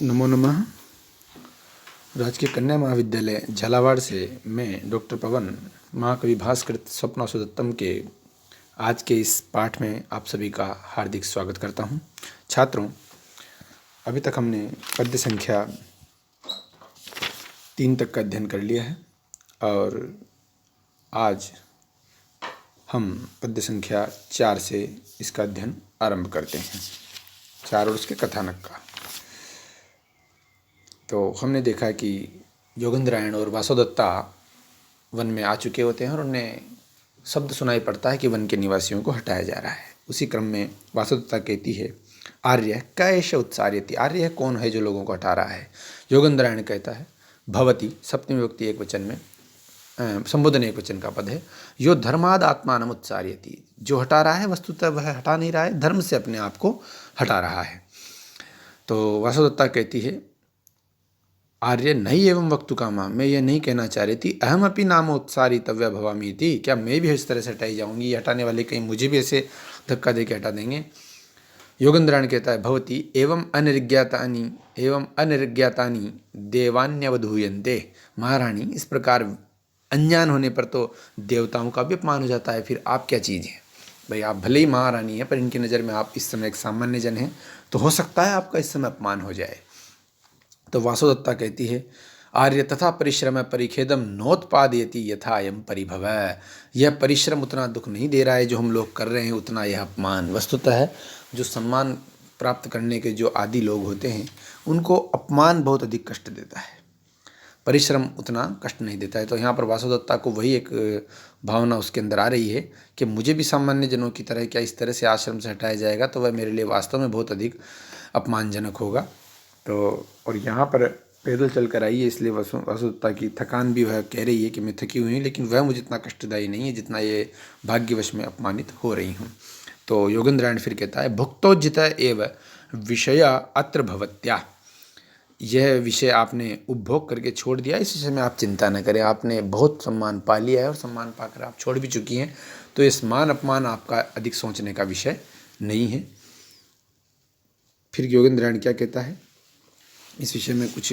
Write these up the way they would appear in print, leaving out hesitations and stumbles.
नमो नमः। राजकीय कन्या महाविद्यालय झालावाड़ से मैं डॉक्टर पवन महाकवि भास्कर स्वप्नासुदत्तम के आज के इस पाठ में आप सभी का हार्दिक स्वागत करता हूं। छात्रों, अभी तक हमने पद्य संख्या 3 तक का अध्ययन कर लिया है और आज हम पद्य संख्या 4 से इसका अध्ययन आरंभ करते हैं, 4 और उसके कथानक का। तो हमने देखा कि योगेंद्रायण और वासुदत्ता वन में आ चुके होते हैं और उन्हें शब्द सुनाई पड़ता है कि वन के निवासियों को हटाया जा रहा है। उसी क्रम में वासुदत्ता कहती है, आर्य कैश उत्सार्यति, आर्य कौन है जो लोगों को हटा रहा है। योगेंद्रायण कहता है, भवती सप्तमी विभक्ति एक वचन में, संबोधन एक वचन का पद है, यो धर्माद आत्मान उत्सार्यति, जो हटा रहा है वस्तुतः वह हटा नहीं रहा है, धर्म से अपने आप को हटा रहा है। तो वासुदत्ता कहती है, आर्य नहीं एवं वक्तु कामा, मैं ये नहीं कहना चाह रही थी, अहम अपनी नाम उत्सारितव्य भवामी थी, क्या मैं भी इस तरह से हटाई जाऊंगी, हटाने वाले कहीं मुझे भी ऐसे धक्का दे के हटा देंगे। योगेंद्रायण कहता है, भवती एवं अनिर्ज्ञातानि देवान्यवधूयन्ते, महारानी इस प्रकार अनजान होने पर तो देवताओं का भी अपमान हो जाता है, फिर आप क्या चीज़ हैं भाई। आप भले ही महारानी हैं पर इनकी नज़र में आप इस समय एक सामान्य जन हैं, तो हो सकता है आपका इस समय अपमान हो जाए। तो वासुदत्ता कहती है, आर्य तथा परिश्रम परिखेदम नोत्पादयति यथा अयम परिभव, यह परिश्रम उतना दुख नहीं दे रहा है जो हम लोग कर रहे हैं, उतना यह अपमान। वस्तुतः है जो सम्मान प्राप्त करने के जो आदि लोग होते हैं उनको अपमान बहुत अधिक कष्ट देता है, परिश्रम उतना कष्ट नहीं देता है। तो यहाँ पर वासुदत्ता को वही एक भावना उसके अंदर आ रही है कि मुझे भी सामान्य जनों की तरह क्या इस तरह से आश्रम से हटाया जाएगा तो वह मेरे लिए वास्तव में बहुत अधिक अपमानजनक होगा। तो और यहाँ पर पैदल चल कर आई है, इसलिए वासुदत्ता की थकान भी वह कह रही है कि मैं थकी हुई हूँ, लेकिन वह मुझे इतना कष्टदायी नहीं है जितना ये भाग्यवश में अपमानित हो रही हूँ। तो योगेंद्रायण फिर कहता है, भुक्तोजित एव विषय अत्र भवत्या, यह विषय आपने उपभोग करके छोड़ दिया, इस विषय में आप चिंता न करें, आपने बहुत सम्मान पा लिया है और सम्मान पाकर आप छोड़ भी चुकी हैं, तो इस मान अपमान आपका अधिक सोचने का विषय नहीं है। फिर योगेंद्रायण क्या कहता है इस विषय में, कुछ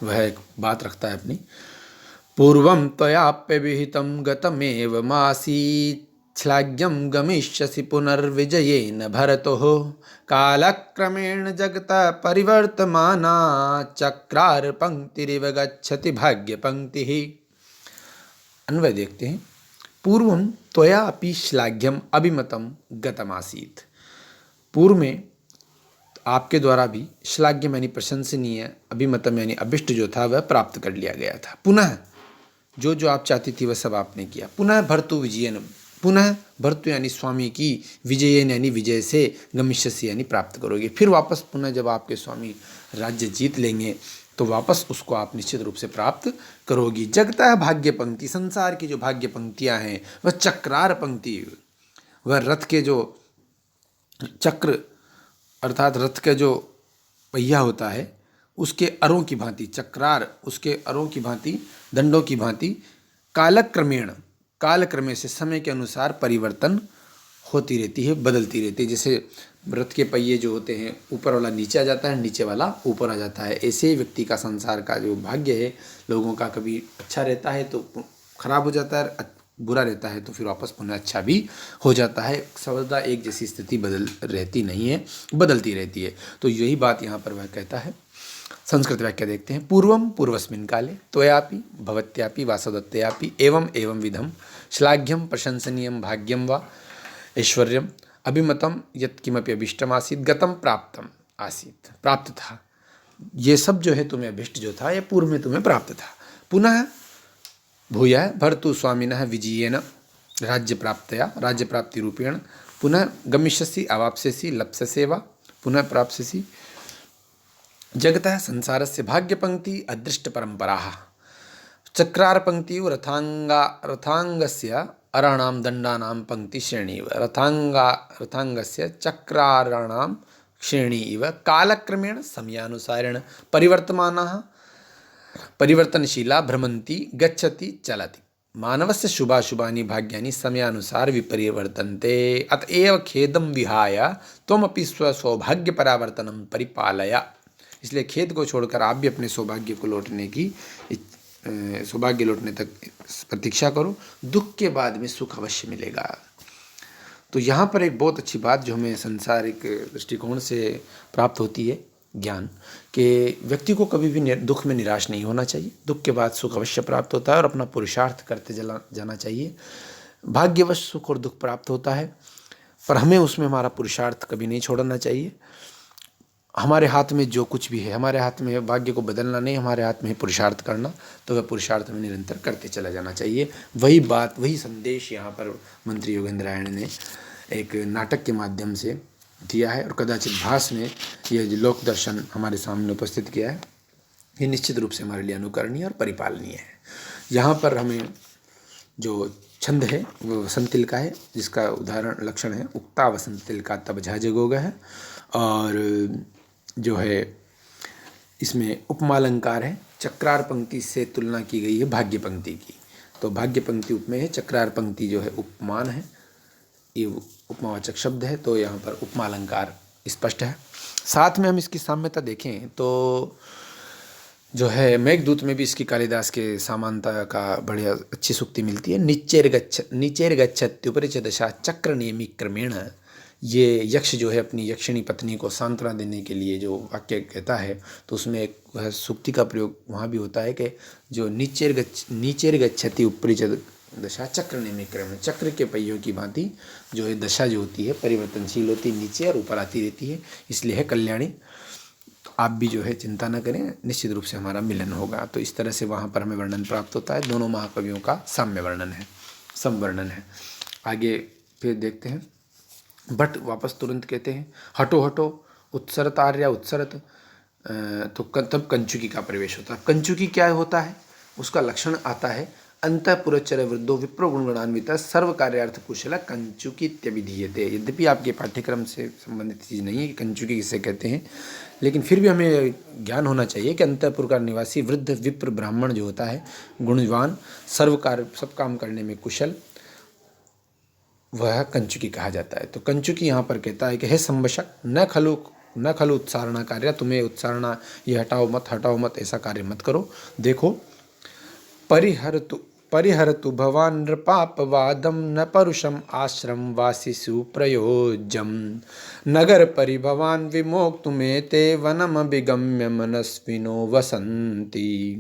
वह एक बात रखता है अपनी, पूर्वं त्वयाप्य विहितं गतमेव मासीत् श्लाघ्यं गमिष्यसि पुनर्विजयेन भरतोः, कालक्रमेण जगतः परिवर्तमाना चक्रार पंक्तिरिव गच्छति भाग्य पंक्तिः। अन्वय देखते हैं, पूर्वं त्वया अपि श्लाघ्यम अभिमतं गतमासीत्, पूर्व में आपके द्वारा भी श्लाघ्यम यानी प्रशंसनीय, अभिमतम यानी अभिष्ट जो था वह प्राप्त कर लिया गया था। पुनः जो जो आप चाहती थी वह सब आपने किया। पुनः भर्तु विजयन, पुनः भर्तु यानी स्वामी की, विजयन यानी विजय से, गमिष्यसि यानी प्राप्त करोगे। फिर वापस पुनः जब आपके स्वामी राज्य जीत लेंगे तो वापस उसको आप निश्चित रूप से प्राप्त करोगी। जगता है भाग्य पंक्ति, संसार की जो भाग्य पंक्तियाँ हैं वह चक्रार पंक्ति, वह रथ के जो चक्र अर्थात रथ का जो पहिया होता है उसके अरों की भांति, चक्रार उसके अरों की भांति, दंडों की भांति, कालक्रमेण, कालक्रमे से समय के अनुसार परिवर्तन होती रहती है, बदलती रहती है। जैसे रथ के पहिए जो होते हैं ऊपर वाला नीचे आ जाता है, नीचे वाला ऊपर आ जाता है, ऐसे ही व्यक्ति का संसार का जो भाग्य है, लोगों का कभी अच्छा रहता है तो खराब हो जाता है, बुरा रहता है तो फिर वापस पुनः अच्छा भी हो जाता है। सर्वदा एक जैसी स्थिति बदल रहती नहीं है, बदलती रहती है। तो यही बात यहाँ पर वह कहता है। संस्कृत वाक्य देखते हैं, पूर्वम पूर्वस्मिन् काले त्वयापि भवत्यापि वासुदत्तयापि एवं एवं विधम श्लाघ्यम प्रशंसनीयम भाग्यम वा ऐश्वर्यम अभिमतम यत्किमपि अभिष्टम आसीत गतम प्राप्तम आसीत, प्राप्त था। ये सब जो है तुम्हें अभिष्ट जो था ये पूर्व में तुम्हें प्राप्त था। पुनः भूया भर्तु स्वामिनः विजयेन राज्य प्राप्तया, राज्य प्राप्ति रूपेण पुनः गमिष्यसि अवाप्स्यसि लप्स्यसे वा पुनः प्राप्स्यसि जगतः संसारस्य भाग्य पंक्ति अदृष्ट परंपराः, चक्रार पंक्ति रथांगस्य अराणाम दंडानां पंक्ति श्रेणी इव, रथांगस्य चक्राराणां श्रेणी इव कालक्रमेण समयानुसारेण परिवर्तमानाः परिवर्तनशीला भ्रमंती गच्छति चलति, मानवस्य शुभाशुभानि भाग्यानि समयानुसार विपरिवर्तन्ते, अतएव खेदं विहाय त्वमपि स्वसौभाग्य परावर्तनं परिपालय। इसलिए खेद को छोड़कर आप भी अपने सौभाग्य को लौटने की सौभाग्य लौटने तक प्रतीक्षा करो। दुख के बाद में सुख अवश्य मिलेगा। तो यहाँ पर एक बहुत अच्छी बात जो हमें संसारिक दृष्टिकोण से प्राप्त होती है ज्ञान, कि व्यक्ति को कभी भी दुख में निराश नहीं होना चाहिए। दुख के बाद सुख अवश्य प्राप्त होता है और अपना पुरुषार्थ करते जाना चाहिए। भाग्यवश सुख और दुख प्राप्त होता है, पर हमें उसमें हमारा पुरुषार्थ कभी नहीं छोड़ना चाहिए। हमारे हाथ में जो कुछ भी है, हमारे हाथ में भाग्य को बदलना नहीं, हमारे हाथ में है पुरुषार्थ करना, तो वह पुरुषार्थ में निरंतर करते चला जाना चाहिए। वही बात, वही संदेश यहाँ पर मंत्री योगेंद्रायण ने एक नाटक के माध्यम से दिया है और कदाचित भास ने यह जो लोक दर्शन हमारे सामने उपस्थित किया है, ये निश्चित रूप से हमारे लिए अनुकरणीय और परिपालनीय है। यहाँ पर हमें जो छंद है वो वसंत तिल का है, जिसका उदाहरण लक्षण है उक्ता वसंत तिल का तब झा जगोगा है। और जो है इसमें उपमालंकार है, चक्रार पंक्ति से तुलना की गई है भाग्य पंक्ति की। तो भाग्य पंक्ति उपमेय है, चक्रार पंक्ति जो है उपमान है, ये उपमावाचक शब्द है, तो यहाँ पर उपमालंकार स्पष्ट है। साथ में हम इसकी साम्यता देखें तो जो है मेघदूत में भी इसकी कालिदास के समानता का बढ़िया अच्छी सूक्ति मिलती है। नीचेर गच्छत्युपरि च दशा चक्र नियमी क्रमेण। ये यक्ष जो है अपनी यक्षिणी पत्नी को सांत्वना देने के लिए जो वाक्य कहता है, तो उसमें एक वह सूक्ति का प्रयोग वहाँ भी होता है कि जो नीचेर गच्छति उपरि च दशा चक्र नियमी क्रमेण, चक्र के पहियों की भांति जो है दशा जो होती है परिवर्तनशील होती है, नीचे और ऊपर आती रहती है, इसलिए है कल्याणी। आप भी जो है चिंता न करें, निश्चित रूप से हमारा मिलन होगा। तो इस तरह से वहाँ पर हमें वर्णन प्राप्त होता है। दोनों महाकवियों का साम्य वर्णन है, समवर्णन है। आगे फिर देखते हैं, भट्ट वापस तुरंत कहते हैं हटो हटो उत्सरत आर्या उत्सरत। तो तब कंचुकी का प्रवेश होता है। कंचुकी क्या होता है, उसका लक्षण आता है अंतःपुरचर वृद्धो विप्रो गुणगणान्विता सर्व कार्यार्थ कुशल कंचुकी इत्यभिधीयते। यद्यपि आपके पाठ्यक्रम से संबंधित चीज़ नहीं है कि कंचुकी किसे कहते हैं, लेकिन फिर भी हमें ज्ञान होना चाहिए कि अंतःपुर का निवासी वृद्ध विप्र ब्राह्मण जो होता है, गुणवान, सर्व कार्य सब काम करने में कुशल, वह कंचुकी कहा जाता है। तो कंचुकी यहाँ पर कहता है कि हे संवशक, न खलु उत्सारणा कार्य, तुम्हें उत्सारणा ये हटाओ मत ऐसा कार्य मत करो। देखो परिहरतु भवान नृपापवादम न परुषम आश्रम वासिषु प्रयोज्यम नगर परिभवान विमोक्तुमे ते वनम विगम्य मनस्विनो वसंती।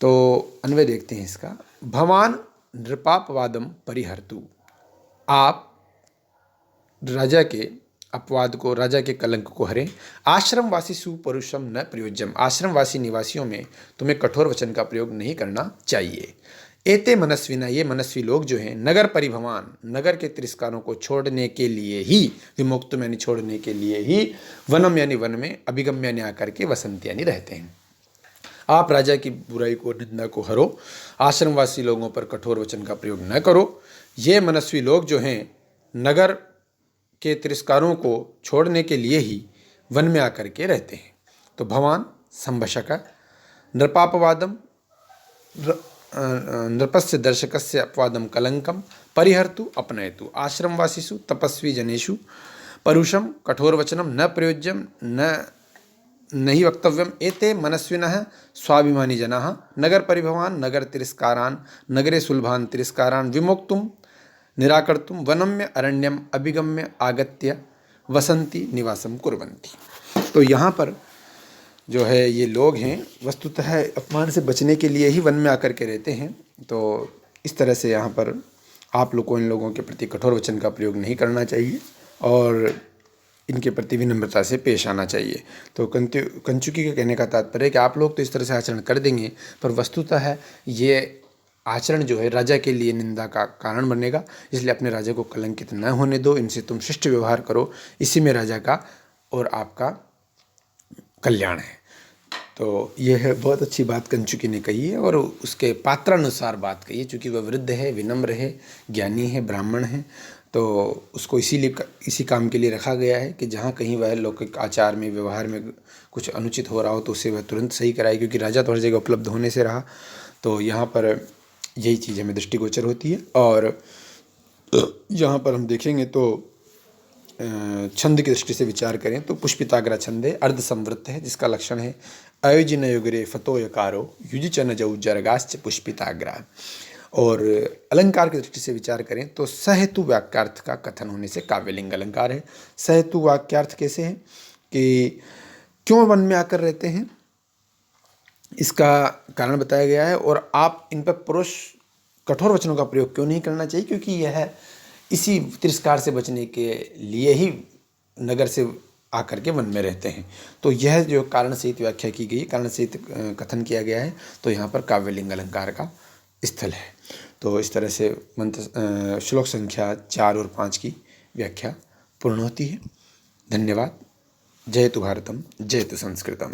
तो अन्वय देखते हैं इसका। भवान नृपापवादम परिहर्तु, आप राजा के अपवाद को, राजा के कलंक को हरें। आश्रमवासी सुपरुषम न प्रयोज्यम, आश्रमवासी निवासियों में तुम्हें कठोर वचन का प्रयोग नहीं करना चाहिए। एते मनस्विना, ये मनस्वी लोग जो हैं, नगर परिभवान, नगर के तिरस्कारों को छोड़ने के लिए ही, विमुक्त यानी छोड़ने के लिए ही, वनम यानी वन में, अभिगम्य यानी आकर के, वसंत यानी रहते हैं। आप राजा की बुराई को, निंदा को हरो, आश्रमवासी लोगों पर कठोर वचन का प्रयोग न करो। ये मनस्वी लोग जो हैं नगर के तिरस्कारों को छोड़ने के लिए ही वन में आकर के रहते हैं। तो भवान संभशक, नृपापवादम नृपस्य दर्शकस्य अपवादम कलंकम, परिहर्तु अपनयतु, आश्रमवासीषु तपस्वी जनेषु परुषम कठोर वचनम न प्रयोज्यम नहीं वक्तव्यम। एते मनस्विनः स्वाभिमानी जनाः नगर परिभवान नगर तिरस्कारान नगरे सुलभान तिरस्कारान विमोक्तुम निराकर्तुम वनम्य अरण्यम अभिगम्य आगत्य वसंती निवासम कुर्वन्ति। तो यहाँ पर जो है ये लोग हैं वस्तुतः अपमान से बचने के लिए ही वन में आकर के रहते हैं। तो इस तरह से यहाँ पर आप लोग को इन लोगों के प्रति कठोर वचन का प्रयोग नहीं करना चाहिए और इनके प्रति विनम्रता से पेश आना चाहिए। तो कंचुकी के कहने का तात्पर्य है कि आप लोग तो इस तरह से आचरण कर देंगे, पर वस्तुतः ये आचरण जो है राजा के लिए निंदा का कारण बनेगा, इसलिए अपने राजा को कलंकित न होने दो, इनसे तुम शिष्ट व्यवहार करो, इसी में राजा का और आपका कल्याण है। तो यह है बहुत अच्छी बात कंचुकी ने कही है और उसके पात्रानुसार बात कही है। चूँकि वह वृद्ध है, विनम्र है, ज्ञानी है, ब्राह्मण है, तो उसको इसीलिए इसी काम के लिए रखा गया है कि जहाँ कहीं वह लौकिक आचार में, व्यवहार में कुछ अनुचित हो रहा हो तो उसे वह तुरंत सही कराए, क्योंकि राजा तो हर जगह उपलब्ध होने से रहा। तो यहाँ पर यही चीज़ हमें दृष्टिगोचर होती है। और यहाँ पर हम देखेंगे तो छंद की दृष्टि से विचार करें तो पुष्पिताग्र छंद है, अर्ध संवृत्त है, जिसका लक्षण है अयोजिन युगरे फतो यकारो युजिचन जौ जरगाश्च पुष्पिताग्रा। और अलंकार की दृष्टि से विचार करें तो सहेतु वाक्यार्थ का कथन होने से काव्यलिंग अलंकार है। सहेतु वाक्यार्थ कैसे है कि क्यों वन में आकर रहते हैं, इसका कारण बताया गया है। और आप इन पर पुरुष कठोर वचनों का प्रयोग क्यों नहीं करना चाहिए, क्योंकि यह इसी तिरस्कार से बचने के लिए ही नगर से आकर के वन में रहते हैं। तो यह जो कारण सहित व्याख्या की गई, कारण सहित कथन किया गया है, तो यहाँ पर काव्यलिंग अलंकार का स्थल है। तो इस तरह से मंत्र श्लोक संख्या 4 और 5 की व्याख्या पूर्ण होती है। धन्यवाद। जयतु भारतम, जयतु संस्कृतम।